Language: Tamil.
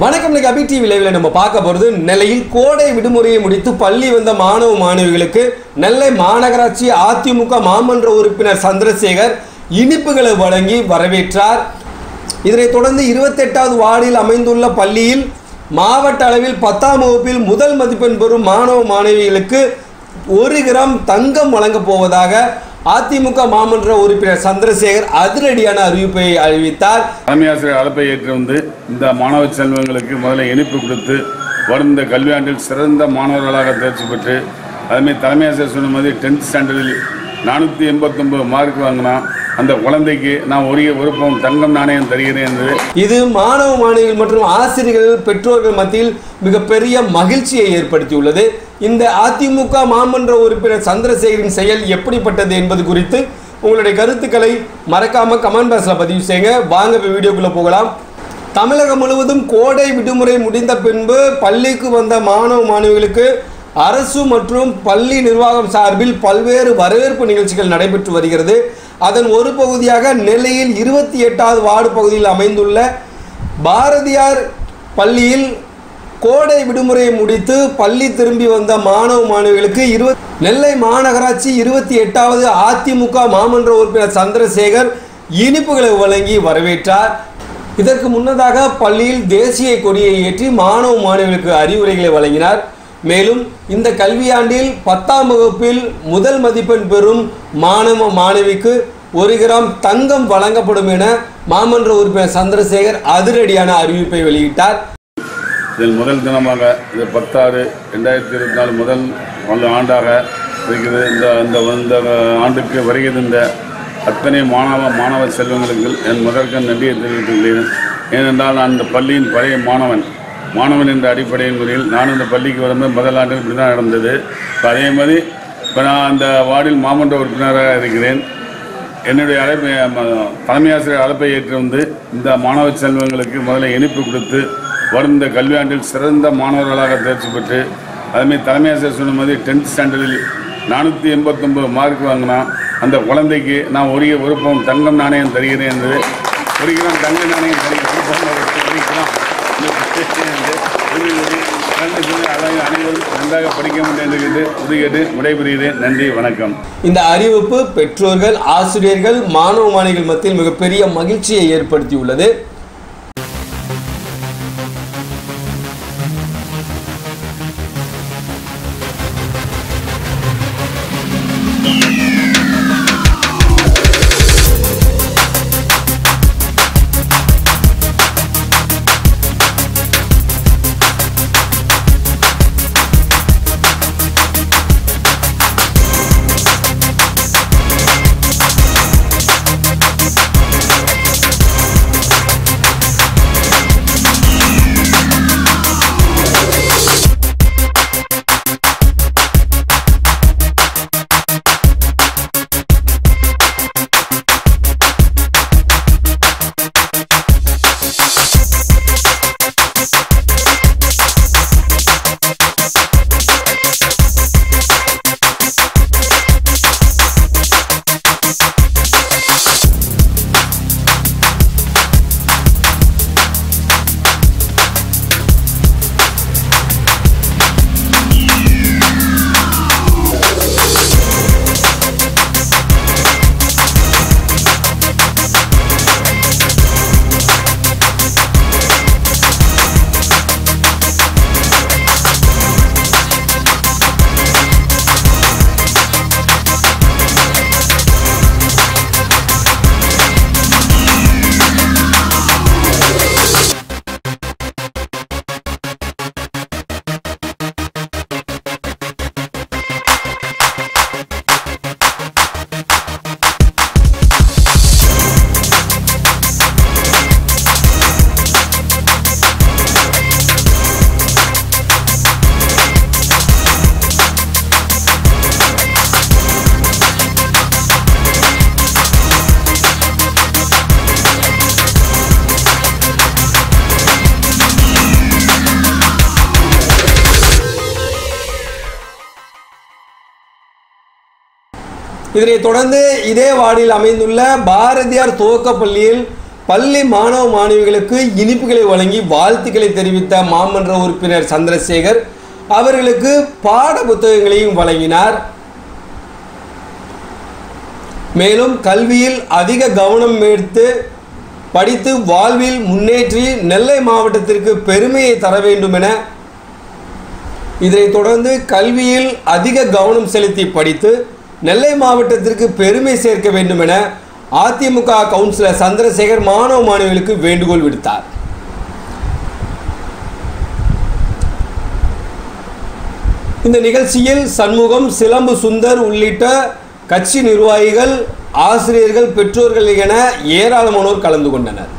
வணக்கம். இன்னைக்கு அபி டிவி லைவ்ல நம்ம பார்க்க போகிறது நெல்லையில் கோடை விடுமுறையை முடித்து பள்ளி வந்த மாணவ மாணவிகளுக்கு நெல்லை மாநகராட்சி அதிமுக மாமன்ற உறுப்பினர் சந்திரசேகர் இனிப்புகளை வழங்கி வரவேற்றார். இதனைத் தொடர்ந்து 28வது வார்டில் அமைந்துள்ள பள்ளியில் மாவட்ட அளவில் 10ஆம் வகுப்பில் முதல் மதிப்பெண் பெறும் மாணவ மாணவிகளுக்கு 1 கிராம் தங்கம் வழங்கப் போவதாக அதிமுக மாமன்ற உறுப்பினர் சந்திரசேகர் அதிரடியான அறிவிப்பை அறிவித்தார். தலைமை ஆசிரியர் அழைப்பை ஏற்று வந்து இந்த மாணவ செல்வங்களுக்கு முதல்ல இனிப்பு கொடுத்து வரும் இந்த கல்வியாண்டில் சிறந்த மாணவர்களாக தேர்ச்சி பெற்று அதுமாதிரி தலைமை ஆசிரியர் சொன்ன மாதிரி 10th ஸ்டாண்டர்டில் 489 மார்க் வாங்கினா அந்த குழந்தைக்கு நான் ஒரு பவுன் தங்கம் நாணயம் தருகிறேன் என்று இது மாணவ மாணவிகள் மற்றும் ஆசிரியர்கள் பெற்றோர்கள் மத்தியில் மிகப்பெரிய மகிழ்ச்சியை ஏற்படுத்தியுள்ளது. இந்த அதிமுக மாமன்ற உறுப்பினர் சந்திரசேகரின் செயல் எப்படிப்பட்டது என்பது குறித்து உங்களுடைய கருத்துக்களை மறக்காம கமெண்ட் பாக்ஸில் பதிவு செய்யுங்க. வாங்க வீடியோக்குள்ள போகலாம். தமிழகம் முழுவதும் கோடை விடுமுறை முடிந்த பின்பு பள்ளிக்கு வந்த மாணவ மாணவிகளுக்கு அரசு மற்றும் பள்ளி நிர்வாகம் சார்பில் பல்வேறு வரவேற்பு நிகழ்ச்சிகள் நடைபெற்று வருகிறது. அதன் ஒரு பகுதியாக நெல்லையில் 28வது வார்டு பகுதியில் அமைந்துள்ள பாரதியார் பள்ளியில் கோடை விடுமுறையை முடித்து பள்ளி திரும்பி வந்த மாணவ மாணவிகளுக்கு நெல்லை மாநகராட்சி 28வது அதிமுக மாமன்ற உறுப்பினர் சந்திரசேகர் இனிப்புகளை வழங்கி வரவேற்றார். இதற்கு முன்னதாக பள்ளியில் தேசிய கொடியை ஏற்றி மாணவ மாணவிகளுக்கு அறிவுரைகளை வழங்கினார். மேலும் இந்த கல்வியாண்டில் 10ஆம் வகுப்பில் முதல் மதிப்பெண் பெறும் மாணவ மாணவிக்கு 1 கிராம் தங்கம் வழங்கப்படும் என மாமன்ற உறுப்பினர் சந்திரசேகர் அதிரடியான அறிவிப்பை வெளியிட்டார். இதில் முதல் தினமாக இது 10/6/2024 முதல் ஆண்டாக இருக்கிறது. இந்த ஆண்டுக்கு வருகின்ற அத்தனை மாணவ செல்வங்களுக்கு என் முதற்க நன்றியை தெரிவித்துள்ளேன். ஏனென்றால் நான் இந்த பள்ளியின் பழைய மாணவன் என்ற அடிப்படையின் முறையில் நான் இந்த பள்ளிக்கு வரும்போது முதல் ஆண்டு இப்படி தான் நடந்தது. அதே மாதிரி இப்போ நான் அந்த வார்டில் மாமன்ற உறுப்பினராக இருக்கிறேன். என்னுடைய தலைமை ஆசிரியர் அழைப்பை ஏற்று வந்து இந்த மாணவ செல்வங்களுக்கு முதல்ல இனிப்பு கொடுத்து வரும் இந்த கல்வியாண்டில் சிறந்த மாணவர்களாக தேர்ச்சி பெற்று அதுமாதிரி தலைமை ஆசிரியர் சொன்ன மாதிரி 10th ஸ்டாண்டர்டில் 489 மார்க் வாங்கினா அந்த குழந்தைக்கு நான் ஒரு பவுன் தங்கம் நாணயம் தருகிறேன் என்று 1 கிராம் தங்க நாணயம் தருகிறேன். அனைவரும் நன்றாக படிக்க வேண்டும் என்று உறுதியேற்று விடைபெறுகிறேன். நன்றி, வணக்கம். இந்த அறிவிப்பு பெற்றோர்கள், ஆசிரியர்கள், மாணவ மாணவிகள் மத்தியில் மிகப்பெரிய மகிழ்ச்சியை ஏற்படுத்தியுள்ளது. இதனைத் தொடர்ந்து இதே வார்டில் அமைந்துள்ள பாரதியார் துவக்கப்பள்ளியில் பள்ளி மாணவ மாணவிகளுக்கு இனிப்புகளை வழங்கி வாழ்த்துக்களை தெரிவித்த மாமன்ற உறுப்பினர் சந்திரசேகர் அவர்களுக்கு பாட புத்தகங்களையும் வழங்கினார். மேலும் கல்வியில் அதிக கவனம் எடுத்து படித்து வாழ்வில் முன்னேற்றி நெல்லை மாவட்டத்திற்கு பெருமையை தர வேண்டும் என, இதனைத் தொடர்ந்து கல்வியில் அதிக கவனம் செலுத்தி படித்து நெல்லை மாவட்டத்திற்கு பெருமை சேர்க்க வேண்டும் என அதிமுக கவுன்சிலர் சந்திரசேகர் மாணவ மாணவிகளுக்கு வேண்டுகோள் விடுத்தார். இந்த நிகழ்ச்சியில் சண்முகம், சிலம்பு சுந்தர் உள்ளிட்ட கட்சி நிர்வாகிகள், ஆசிரியர்கள், பெற்றோர்கள் என ஏராளமானோர் கலந்து கொண்டனர்.